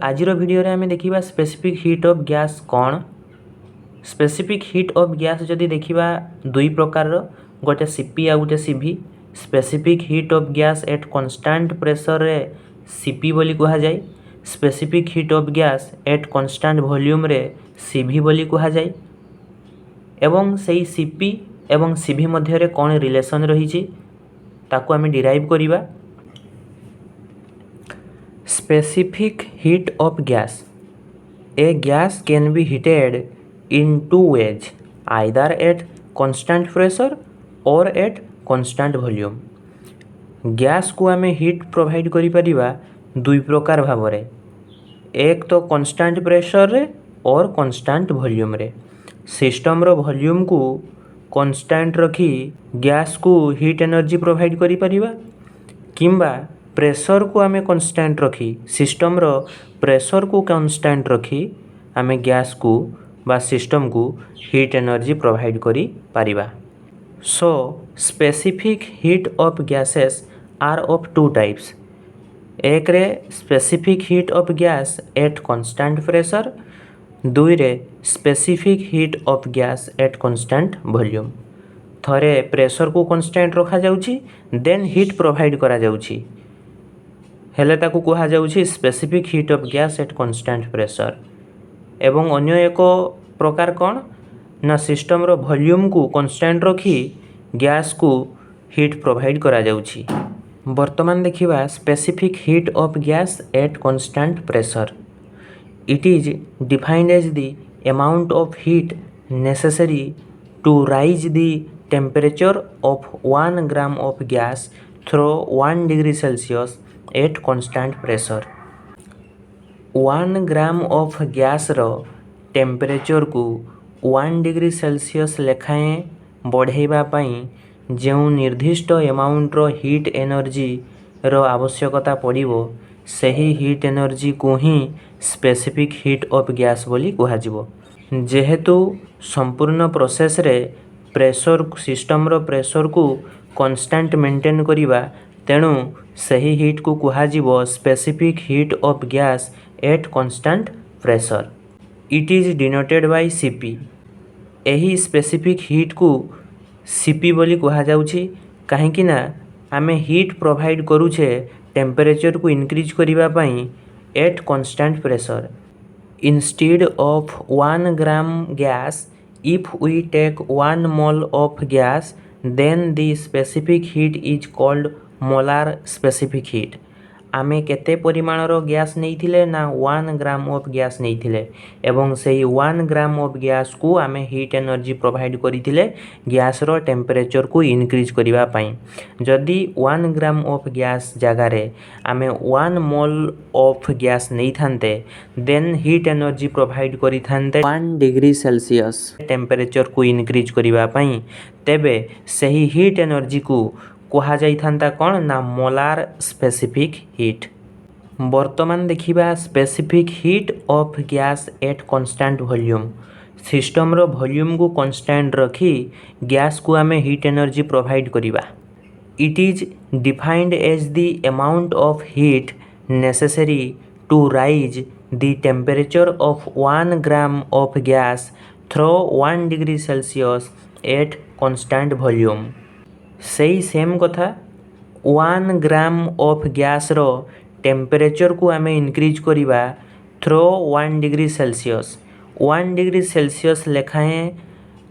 आजिर video रे आमे देखिबा स्पेसिफिक हीट ऑफ गैस कौन। स्पेसिफिक हीट ऑफ गैस जदि देखिबा दुई प्रकार रो, गोटे सीपी आ गोटे CV. Specific heat of gas at constant pressure रे सीपी बोली कहा जाय। Specific heat of gas at constant volume रे सीवी बोली कहा जाय। एवं सेही सीपी एवं सीवी मध्य रे कोन रिलेशन रहिछि ताकू आमे डिराइव करिबा। Specific heat of gas. A gas can be heated in two ways, either at constant pressure or at constant volume. Gas को आमे हीट प्रोवाइड करि परिबा दुई प्रकार भावरे, एक तो कांस्टेंट प्रेशर रे और कांस्टेंट वॉल्यूम रे। सिस्टम रो वॉल्यूम को कांस्टेंट रखी गैस को हीट एनर्जी प्रोवाइड करि परिबा, किंबा प्रेशर को आमे कांस्टेंट रखी सिस्टम रो प्रेशर को कांस्टेंट रखी आमे गैस को बा सिस्टम को हीट एनर्जी प्रोवाइड करि परिबा। So specific heat of gases are of two types. एक रे specific heat of gas at constant pressure, दुई रे specific heat of gas at constant volume. थरे प्रेशर को कांस्टेंट रखा जाउची, देन हीट प्रोवाइड करा जाउची, हेले ताकू कहा जाउची specific heat of gas at constant pressure. एवं अन्य एक प्रकार कौन ना, सिस्टम रो वॉल्यूम को कांस्टेंट रखी गैस को हीट प्रोवाइड करा जाउची। वर्तमान देखिबा specific heat of gas at constant pressure. It is defined as the amount of heat necessary to raise the temperature of 1 gram of gas through 1 degree Celsius at constant pressure. 1 gram of gas रो temperature को 1 degree Celsius लेखाएं बढ़ाइबा पई जेउ निर्दिष्ट amount रो heat energy रो आवश्यकता पड़िबो, सही heat energy को ही specific heat of gas बोली कहा जिवो। जेहेतु संपूर्ण प्रोसेस रे प्रेशर सिस्टम रो प्रेशर को कांस्टेंट मेंटेन करिबा, तेणु सही हीट को कहा जिवो specific heat of gas at constant pressure. It is denoted bye CP. एही स्पेसिफिक हीट को सीपी बोली कहा जाउची, काहेकि ना आमे हीट प्रोवाइड करूछे टेम्परेचर को इंक्रीज करिबा पई eight constant pressure. Instead of 1 gram gas, if we take 1 mole of gas, then the specific heat is called molar specific heat. आमे केते परिमाणर गैस नैथिले ना 1 ग्राम ऑफ गैस नैथिले, एवं सेही 1 ग्राम ऑफ गैस को आमे हीट एनर्जी प्रोवाइड करिथिले गैस रो temperature को increase करिबा पई। जदि 1 ग्राम ऑफ गैस जगह रे आमे 1 मोल ऑफ गैस नैथान्ते, देन हीट एनर्जी प्रोवाइड करिथान्ते 1 डिग्री सेल्सियस टेम्परेचर को इंक्रीज करिबा पई, तेबे सेही हीट एनर्जी को कहा जाइथान्ता कौन ना मोलार स्पेसिफिक हीट। वर्तमान देखिबा specific heat of gas at constant volume. System रो वॉल्यूम को कांस्टेंट रखी गैस को आमे हीट एनर्जी प्रोवाइड करिबा। It is defined as the amount of heat necessary to raise the temperature of 1 gram of gas through 1 degree Celsius at constant volume. सही same कथा, 1 gram of gas रो temperature को आमे increase करिबा through 1 degree Celsius. 1 degree Celsius लेखाएं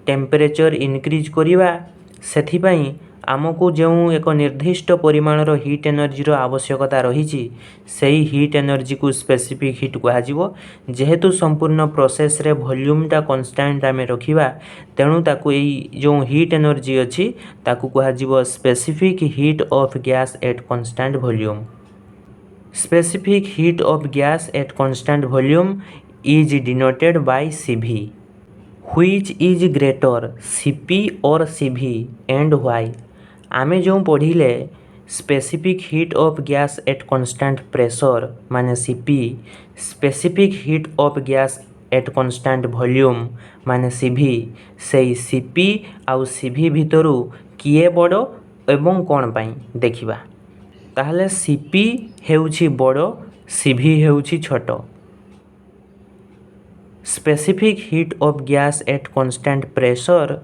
temperature increase करिबा, सेथि पई आमको जो एक निर्दिष्ट परिमाणर हीट एनर्जी रो आवश्यकता रहिछि, सेही हीट एनर्जी को स्पेसिफिक हीट कहा जिवो। जेहेतु संपूर्ण प्रोसेस रे वॉल्यूम टा कांस्टेंट आमे रखिबा, तेणु ताकू एई जो हीट एनर्जी अछि ताकू कहा जिवो specific heat of gas at constant volume. Specific heat of gas at constant volume is denoted by CV। Which is greater CP और CV एंड व्हाई। आमे जो पढ़िले specific heat of gas at constant pressure माने CP, specific heat of gas at constant volume माने CV, सेही CP आउ CV भितरु किए बड़ो एवं कोन पई देखिबा। ताहले CP हेउछि बड़ो, CV हेउछि छोटो। Specific heat of gas at constant pressure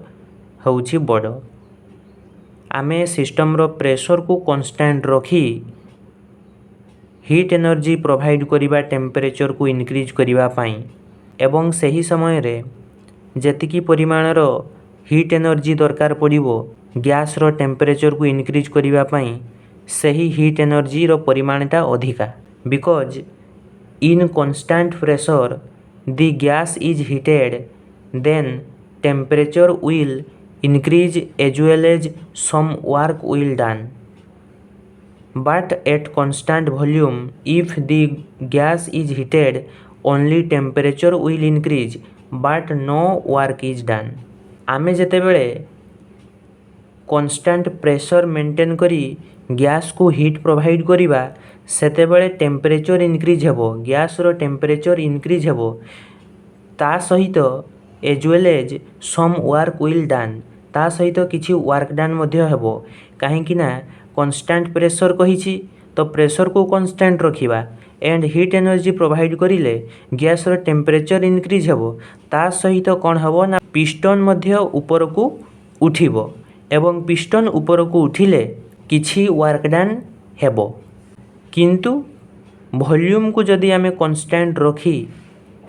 होउछि बड़। आमे सिस्टम रो प्रेशर को कांस्टेंट रखी हीट एनर्जी प्रोवाइड करिबा टेम्परेचर को इनक्रीज करिबा पई एवं सही समय रे जेतिकी परिमाणर हीट एनर्जी दरकार पड़िबो गैस रो टेम्परेचर को इनक्रीज करिबा पई सही हीट एनर्जी रो परिमाणटा अधिका because in constant pressure the gas is heated then temperature will increase as well as some work will done. But at constant volume, if the gas is heated, only temperature will increase, but no work is done. आमे जेतेबेले constant pressure maintain करी gas को heat provide करिबा सेतेबेले temperature increase हेबो gas रो temperature increase हेबो ता सहित as well as some work will done ता सहित किछि वर्क डन मध्य हेबो काहेकि ना कांस्टेंट प्रेशर कहिछि तो प्रेशर को कांस्टेंट रखिबा एंड हीट एनर्जी प्रोवाइड करिले गैस रो टेम्परेचर इनक्रीज हेबो ता सहित कोन हेबो ना पिस्टन मध्य ऊपर को उठिबो एवं पिस्टन ऊपर को उठिले किछि वर्क डन हेबो किंतु वॉल्यूम को जदि आमे कांस्टेंट रखी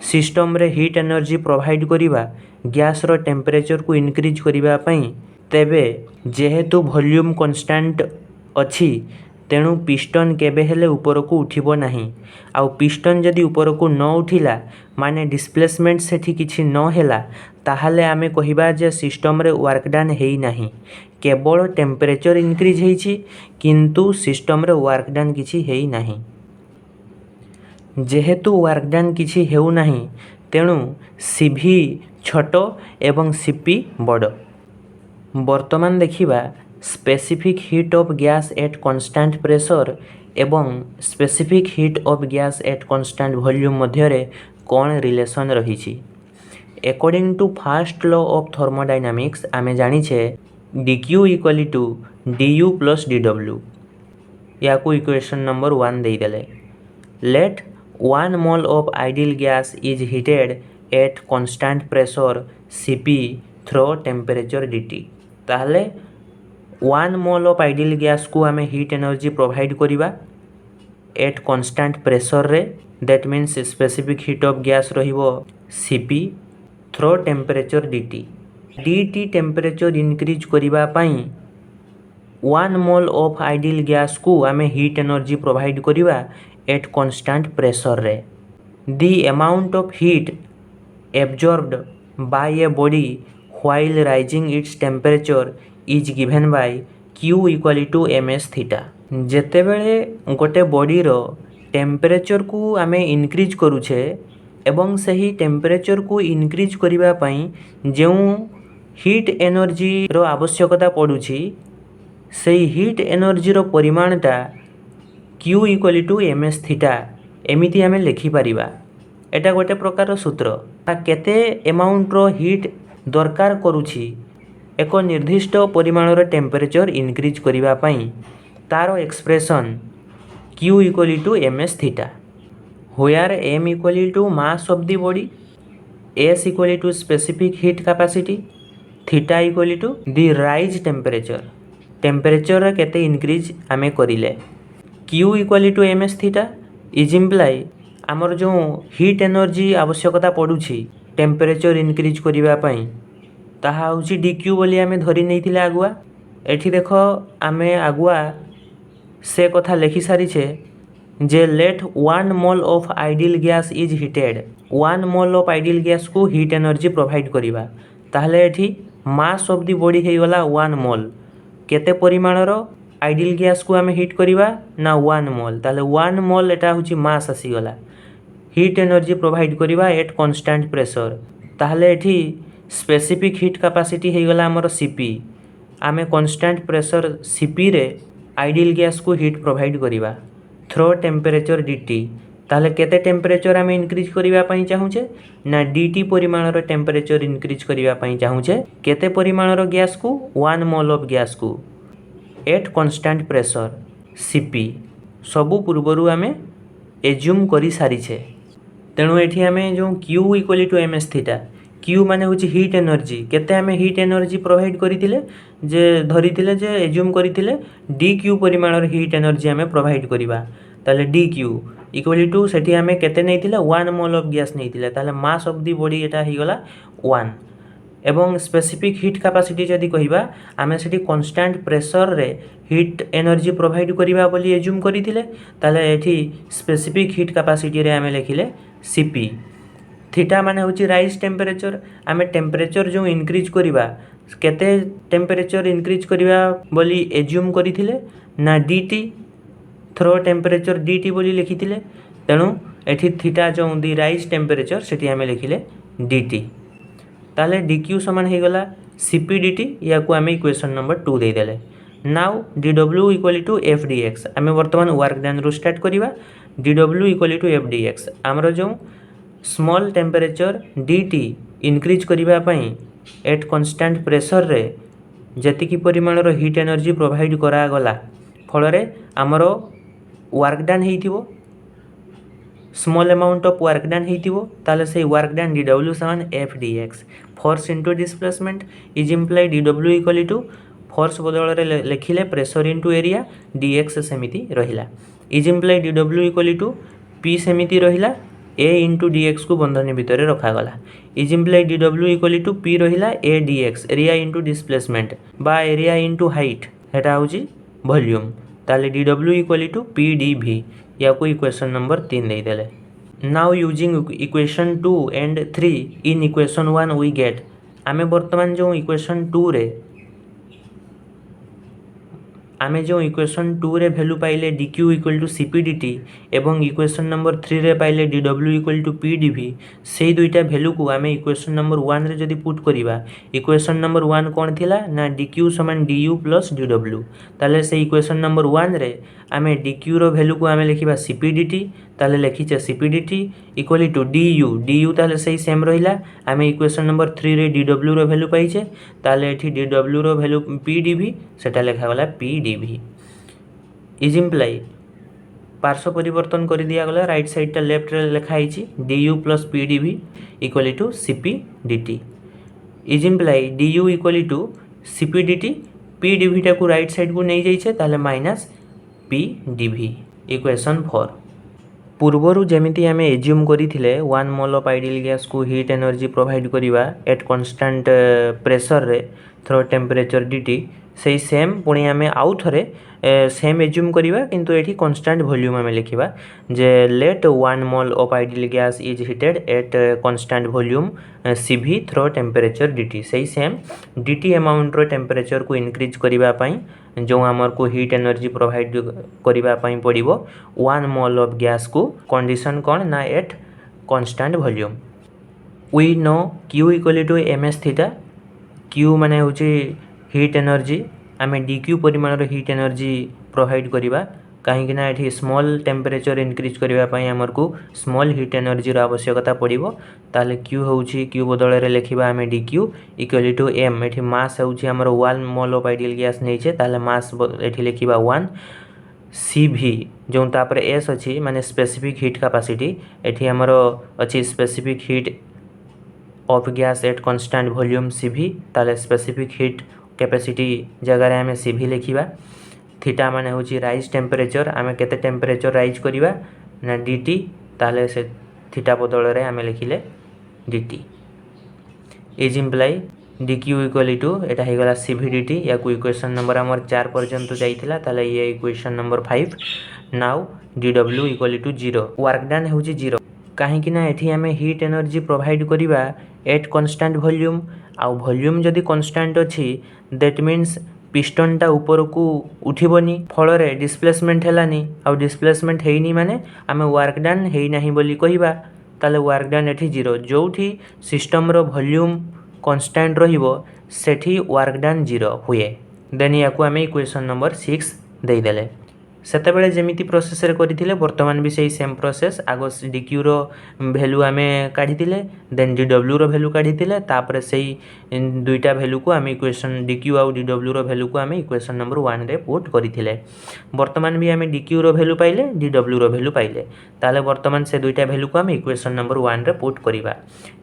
सिस्टम रे हीट एनर्जी प्रोवाइड करिबा गैस रो टेम्परेचर को इनक्रीज करिबा पई तेबे जेहेतु वॉल्यूम कांस्टेंट अछि तेणु पिस्टन केबे हेले ऊपर को उठिबो नाही आ पिस्टन जदि ऊपर को न उठिला माने डिस्प्लेसमेंट सेठी किछि न हेला ताहाले आमे कहिबा जे सिस्टम रे वर्क डन हेई नाही केवल टेम्परेचर इनक्रीज हेइछि किंतु सिस्टम रे वर्क डन किछि हेई नाही जेहेतु वर्क डन किछि हेउ नाही तेणु सीभी छोट एवं सीपी बड़। वर्तमान देखिबा specific heat of gas at constant pressure एवं specific heat of gas at constant volume मध्य रे कोन रिलेशन रहिछि। According to first law of thermodynamics आमे जानि छे dq equal to du plus dw या को इक्वेशन नंबर 1 देई देले let 1 mole of ideal gas is heated at constant pressure Cp through temperature dt ताहले 1 मोल ऑफ आइडियल गैस को आमे हीट एनर्जी प्रोवाइड करिबा एट कांस्टेंट प्रेशर रे that means specific heat of gas रहिबो Cp through temperature dt temperature increase करिबा पई 1 mole of ideal gas को आमे हीट एनर्जी प्रोवाइड करिबा एट कांस्टेंट प्रेशर रे the amount of heat absorbed by a body while rising its temperature is given by Q equal to ms theta. जेतेबेले गोटे body रो temperature को आमे increase करूछे एवं सही टेम्परेचर को इनक्रीज करिबा पई जेउ हीट एनर्जी रो आवश्यकता पड़ुछि सेही हीट एनर्जी रो परिमाणटा Q equal to ms theta एमिति आमे लिखि परिबा एटा गोटे प्रकार सूत्र केते अमाउंट रो हीट दरकार करूछि एक निर्दिष्ट परिमाणर टेम्परेचर इनक्रीज करिबा पई तारो expression Q equal to ms theta where m equal to mass of the body s equal to specific heat capacity theta equal to the rise temperature केते इनक्रीज आमे करिले Q equal to ms theta is imply आमर जो heat energy आवश्यकता पड़ुछि temperature increase करिबा पई ताहा होछि dq बोली आमे धरि नैथिले आगुआ एठी देखो आमे आगुआ से कथा लिखि सारी छे जे let 1 mole of ideal gas is heated 1 mole of ideal gas को हीट एनर्जी प्रोवाइड करिबा ताहले एठी मास ऑफ द बॉडी हे गला 1 मोल केते परिमाणर आइडियल गैस को आमे हीट करिबा ना 1 मोल ताहले 1 मोल एटा होछि मास आसी गला हीट एनर्जी प्रोवाइड करिबा एट कांस्टेंट प्रेशर ताहले एठी स्पेसिफिक हीट कैपेसिटी हे गला हमर Cp आमे कांस्टेंट प्रेशर Cp रे आइडियल गैस को हीट प्रोवाइड करिबा थ्रो टेम्परेचर dt ताहले केते टेम्परेचर आमे इनक्रीज करिबा पई चाहूचे ना dt परिमाणर टेम्परेचर इनक्रीज करिबा पई चाहूचे केते परिमाणर गैस को 1 मोल ऑफ गैस को एट कांस्टेंट प्रेशर Cp सबु पूर्वरु आमे एज्यूम करि सारी छे तेणु ये आम जो Q equal to M S theta Q माने हूँ हीट एनर्जी केते आम हीट एनर्जी प्रोवाइड करते जे धरी जे एज्यूम करते डी क्यू परिमाण हीट एनर्जी आम प्रोवाइड करवा ताले डी क्यू इक्वल टू से आम के 1 मोल ऑफ गैस नहीं ताले मास ऑफ दी बॉडी एटा ही गला 1 एवं स्पेसिफिक हीट कैपेसिटी जदि कहिबा आमे सेठी कांस्टेंट प्रेशर रे हीट एनर्जी प्रोवाइड करिबा बोली एज्यूम करिथिले ताले एठी स्पेसिफिक हीट कैपेसिटी रे आमे लिखिले सीपी थीटा माने होची राइज टेम्परेचर आमे टेम्परेचर जो इंक्रीज करिबा केते टेम्परेचर इंक्रीज करिबा बोली एज्यूम करिथिले ना डीटी थ्रो टेम्परेचर डीटी बोली लिखिथिले तेणु एठी थीटा जो दी राइज टेम्परेचर सेठी आमे लिखिले डीटी ताले dq समान हो गला cp dt या को आम इक्वेशन नंबर 2 दे देले now dw equal to F D X आम बर्तमान वर्क डन रू स्टार्ट करवा dw equal to F D X आमर जो स्मॉल टेम्परेचर dt इंक्रीज करने एट कांस्टेंट प्रेशर रे जतिकी परिमाणर हीट एनर्जी प्रोवाइड करागला फल आमर वर्क डन हो small amount of work done होता से वर्क डन dw समान F D X force into displacement is imply dw equal to force बदल लिखिले प्रेशर इंटू एरिया dx सेमिति रहिला is imply dw equal to p सेमिति रहिला a into dx को बंधन भितर रखागला is imply dw equal to p रहिला a dx area into displacement बा एरिया इंटू हाइट हेटा होची वॉल्यूम ताले dw equal to p dv या को इक्वेशन नंबर 3 दे देले now using equation 2 and 3 in equation 1 we get आमे वर्तमान जो इक्वेशन 2 रे आमे जो इक्वेशन 2 रे वैल्यू पाइले dq equal to cp dt एवं इक्वेशन नंबर 3 रे पाइले dw equal to p dv से दुईटा वैल्यू को आमे इक्वेशन नंबर 1 रे जदी पुट करिबा इक्वेशन नंबर 1 कोन थिला ना dq समान du प्लस dw ताले से इक्वेशन नंबर 1 रे आमे dq रो वैल्यू को आमे लिखिबा cp dt ताले लिखिचे cp dt equal to du ताले सही सेम रहिला आमे इक्वेशन नंबर 3 रे dw रो वैल्यू पाइचे ताले एठी dw रो वैल्यू p dv सेटा लिखा गला p dv इज इम्प्लाई पार्श्व परिवर्तन कर दिया गला राइट साइड टा लेफ्ट रे लिखा हिची du plus p dv equal to cp dt is imply du equal to cp dt p dv टा को राइट साइड को नहीं जाइछे ताले माइनस p dv इक्वेशन 4 पूर्वरु जेमिति आमे एज्यूम करिथिले 1 मोल ऑफ आइडियल गैस को हीट एनर्जी प्रोवाइड करिवा एट कांस्टेंट प्रेशर रे थ्रो टेम्परेचर dt से सेम पुणी आमे आउ थरे सेम एज्यूम करिवा किंतु एठी कांस्टेंट वॉल्यूम आमे लिखिबा जे let 1 mole of ideal gas is heated at constant volume cv through temperature dt से सेम dt अमाउंट रो टेम्परेचर को इंक्रीज करिवा पई जो आमर को हीट एनर्जी प्रोवाइड करिवा पई पड़िबो 1 मोल ऑफ गैस को कंडीशन कोन ना at constant volume we know q equal to ms theta q माने होची हीट एनर्जी आमे dq परिमाण रो हीट एनर्जी प्रोवाइड करिवा कहीं ना एठी स्मॉल टेम्परेचर इंक्रीज करिवा पई हमर को स्मॉल हीट एनर्जी रो आवश्यकता पड़िबो ताले q होउची q बदल रे लिखिबा हमें dq इक्वल टू m एठी मास होउची हमर 1 मोल ऑफ आइडियल गैस नैचे ताले मास एठी लिखिबा 1 cv जो तापर s अछि माने स्पेसिफिक हीट कैपेसिटी एठी हमर अछि specific heat of gas at constant volume cv ताले स्पेसिफिक हीट कैपेसिटी जगह रे हमें cv लिखिबा थीटा माने होची राइज टेम्परेचर आमे केते टेम्परेचर राइज करिवा ना dt ताले से थीटा बदल रे आमे लिखिले dt is imply dq equal to एटा हे गला cv dt या को इक्वेशन नंबर हमर 4 पर्यंत जाइथिला ताले ये equation number 5 now dw equal to 0 work done होची 0 काहे कि ना एठी हमें हीट एनर्जी प्रोवाइड करिवा एट कांस्टेंट वॉल्यूम आ वॉल्यूम जदी कांस्टेंट अछि दैट मीन्स पिस्टन टा ऊपर को उठिबनी फल रे डिस्प्लेसमेंट हेलानी आ डिस्प्लेसमेंट हेइनी माने आमे वर्क डन हेइ नाही बोली कहिबा ताले वर्क डन एठी 0 जोठी सिस्टम रो वॉल्यूम कांस्टेंट रहिबो सेठी वर्क डन 0 हुए देन याकू आमे इक्वेशन नंबर 6 देइ देले सेते बेले जेमिति प्रोसेस रे करिथिले वर्तमान भी सेही सेम प्रोसेस आगो dq रो वैल्यू आमे काढिथिले देन dw रो वैल्यू काढिथिले तापर सेही दुईटा भैल्यू को आम इक्वेशन DQ आउ DW रो भैल्यू को आम इक्वेशन नंबर 1 रे पुट करथिले। वर्तमान भी आम DQ रो भैल्यू पाइले DW रो भैल्यू पाइले ताले वर्तमान से दुईटा भैल्यू को आम इक्वेशन नंबर 1 रे पुट करिबा।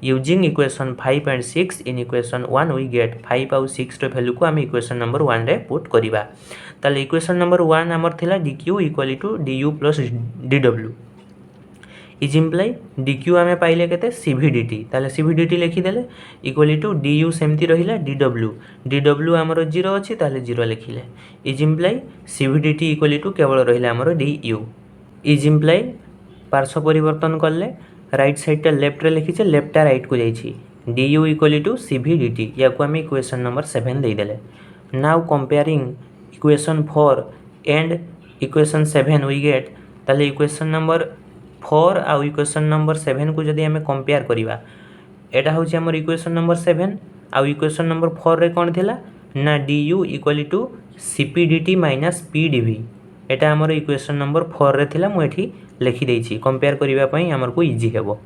Using equation 5 and 6 in equation 1 we get 5 आउ 6 रो भैल्यू को आम इक्वेशन नंबर 1 रे पुट करिबा। ताले इक्वेशन नंबर 1 हमर थिला DQ equal to DU plus DW is imply DQ आम पाइले केते CVDT ताले CVDT लिखिदेले इक्वल टू DU सेमती रहिला DW आमर 0 अछि ताले 0 लिखिले is imply CVDT equal to केवल रहिला आमर DU इज इम्प्लाई पार्श्व परिवर्तन करले राइट साइड टा लेफ्ट रे लिखिचे लेफ्ट टा राइट को जाइछि DU इक्वल टू CVDT या को आम इक्वेशन नंबर 7 दे देले। Now comparing equation 4 and equation 7 we get ताले इक्वेशन नंबर 4 आउ इक्वेशन नंबर 7 को जदि हमें कंपेयर करिबा एटा होछि हमर इक्वेशन नंबर 7 आउ इक्वेशन नंबर 4 रे कोन थिला ना DU equal to CPDT minus PDV एटा हमर इक्वेशन नंबर 4 रे थिला मु एठी लिखि देछि कंपेयर करिबा पई हमर को इजी हेबो।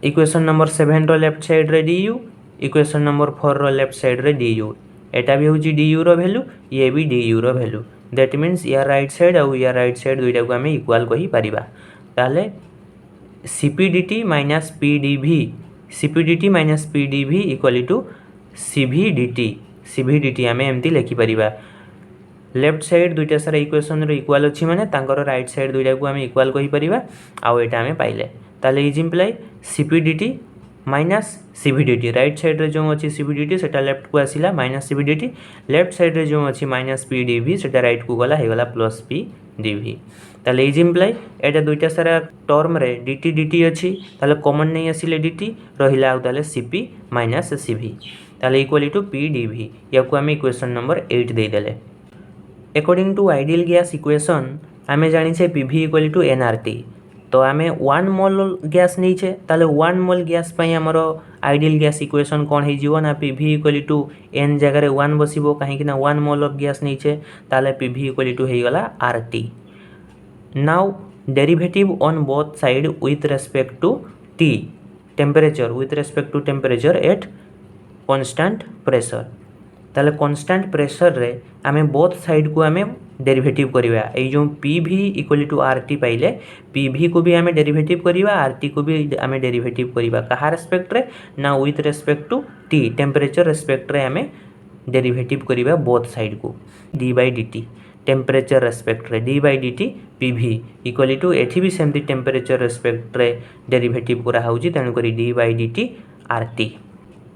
इक्वेशन नंबर 7 रो लेफ्ट साइड रे DU इक्वेशन नंबर 4 रो लेफ्ट साइड रे DU एटा भी होछि DU रो वैल्यू ये भी DU रो वैल्यू दैट मींस या राइट साइड आउ या राइट साइड दुइटा को हमें इक्वल कहि परिबा ताले CPDT minus PDV equal to CVDT आम एमती लिखि परिबा। लेफ्ट साइड दुईटा सारा इक्वेशन रो इक्वल अछि माने तांकर राइट साइड दुईटा को आम इक्वल कहि परिबा आउ एटा आम पाइले ताले is imply CPDT minus CVDT right side रे जो अछि CVDT सेटा लेफ्ट को आसिला माइनस CVDT लेफ्ट साइड रे जो अछि माइनस PDV सेटा राइट को गला हे गला प्लस PDV ताले इज इम्प्लाई एटा दुईटा सारा टर्म रे dt अछि ताले कॉमन नै आसिले dt रहिला आउ ताले CP माइनस CV ताले इक्वल टू PDV या को हम इक्वेशन नंबर 8 दे देले। According to ideal gas equation आमे जानि छे PV इक्वल टू nRT तो आमे 1 मोल गैस नै छे ताले 1 मोल गैस पई हमरो आइडियल गैस इक्वेशन कोन हे जीवो ना PV इक्वल टू n जगह रे 1 बसिबो काहे कि ना 1 मोल ऑफ गैस नै छे ताले PV इक्वल टू हे गला RT। Now derivative on both side with respect to T temperature with respect to temperature at constant pressure ताले कांस्टेंट प्रेशर रे आमे बोथ साइड को आमे डेरिवेटिव करिवा ए जो PV इक्वल टू RT पाइले PV को भी आमे डेरिवेटिव करिवा RT को भी आमे डेरिवेटिव करिवा कहा रेस्पेक्ट रे ना with respect to T temperature respect रे आमे डेरिवेटिव करिवा बोथ साइड को d/dt टेम्परेचर रेस्पेक्ट रे d/dt PV इक्वल टू एठी भी सेमती टेम्परेचर रेस्पेक्ट रे डेरिवेटिव करा होउची तनु करी d/dt RT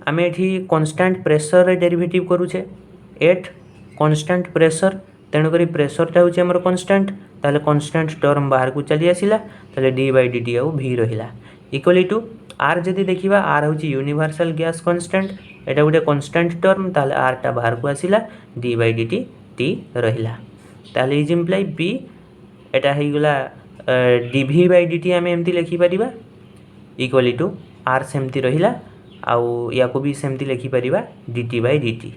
आमे एठी कांस्टेंट प्रेशर रे डेरिवेटिव करूछे एट कांस्टेंट प्रेशर तेणु करी प्रेशर टा होची हमर कांस्टेंट ताले कांस्टेंट टर्म बाहर को चली आसिला ताले d/dt आउ v रहिला इक्वल टू r जदी देखिबा r होची यूनिवर्सल गैस कांस्टेंट एटा गुटे कांस्टेंट टर्म ताले r टा बाहर को आसिला d/dt t रहिला ताले इज इम्प्लाई p एटा हे गला dv/dt आमे एमती लिखि परिबा इक्वल टू r सेमती रहिला आउ या को भी सेमती लिखि परिबा dt/dt।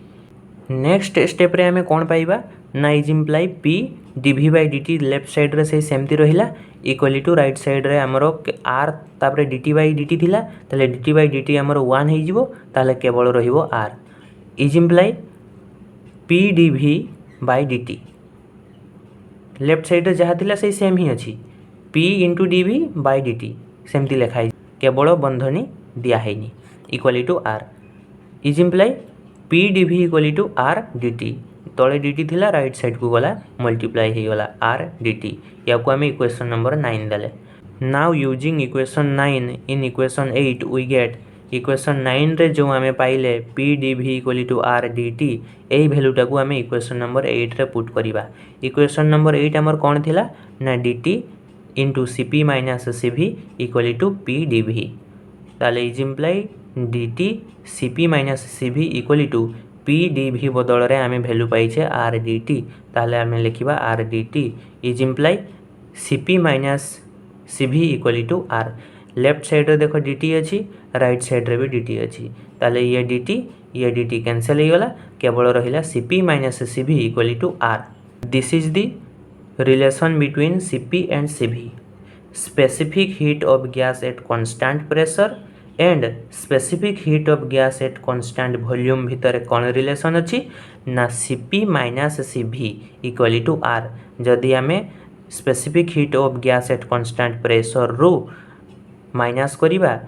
नेक्स्ट स्टेप रे हमें कोन पाइबा ना is imply p dv/dt left side रे से सेमती रहिला इक्वल टू राइट साइड रे हमरो r तापरे dt/dt थिला ताले dt/dt हमरो 1 हे जिवो ताले केवल रहिबो r is imply p dv/dt left side रे जहा थिला से सेम ही अछि p * dv/dt सेमती लिखाई केवल बंधनी दिया हैनी equal to r is imply p dv equal to r dt तळे dt थिला राइट साइड को गला मल्टीप्लाई हे गला r dt या को हम इक्वेशन नंबर 9 दले। Now using equation 9 in equation 8 we get equation 9 रे जो हमें पाइले p dv equal to r dt एही वैल्यूटा को हमें इक्वेशन नंबर 8 रे पुट करिबा। इक्वेशन नंबर 8 हमर कोन थिला ना dt into Cp minus Cv equal to p dv ताले is imply dt Cp minus Cv equal to p dv बदल रे आमे वैल्यू पाइछे r dt ताले आमे लिखिबा r dt is imply Cp minus Cv equal to r left side रे देखो dt अछि राइट साइड रे भी dt अछि ताले ये dt कैंसिल हे गला केवल रहिला Cp minus Cv equal to r। This is the relation between Cp and Cv specific heat of gas at constant pressure and specific heat of gas at constant volume भितर कौन relation अच्छी ना Cp minus Cv equal to R। जदि आम specific heat of gas at constant pressure रू minus करिबा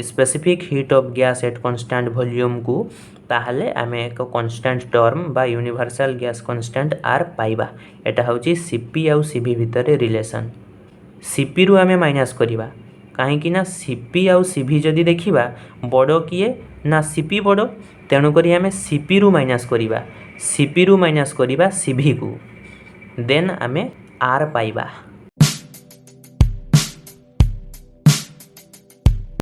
specific heat of gas at constant volume को ताहले आमे एक कांस्टेंट टर्म बा यूनिवर्सल गैस कांस्टेंट R पाइबा। एटा होची Cp आउ Cv भितर रिलेशन। Cp रु आमे माइनस करिबा कहीं ना Cp आउ Cv जदि देखिबा बड़ किए ना Cp बड़, तेणु करी आमे Cp रु माइनस करिबा Cv को देन आमे R पाइबा।